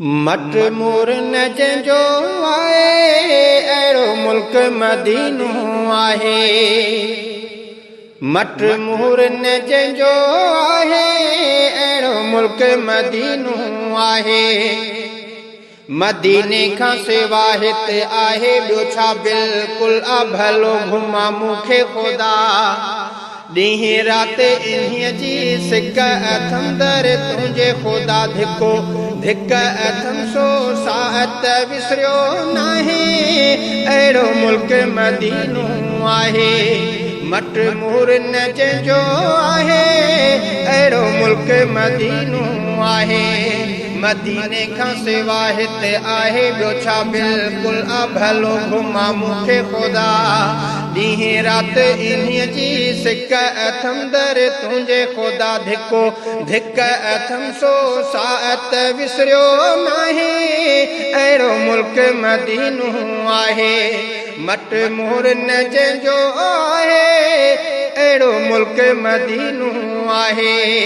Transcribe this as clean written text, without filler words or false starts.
मट मोर न जंहिंजो आहे अहिड़ो मुल्क मदीनो आहे। मट मोर न जंहिंजो आहे अहिड़ो मुल्क मदीनो आहे। मदीने खां सिवा हिते आहे ॿियो छा बिल्कुलु भलो घुमा मूंखे ख़ुदा। ॾींहुं राति इन्हीअ जी सिक अथम दर तुंहिंजे ख़ुदा। धिको धिक अथम सो साअत विसरियो नाहे अहिड़ो मुल्क मदीनो आहे। मट मोर न जंहिंजो आहे अहिड़ो मुल्क मदीनो आहे। मदीने खां सिवा हिते आहे ॿियो छा बिल्कुलु भलो घुमा मूंखे ख़ुदा। ॾींहुं राति इन्हीअ जी सिक अथम दर तुंहिंजे ख़ुदा। धिको धिक अथम सो साअत विसरियो नाहे अहिड़ो मुल्क मदीनो आहे। मट मोर न जंहिंजो आहे अहिड़ो मुल्क मदीनो आहे।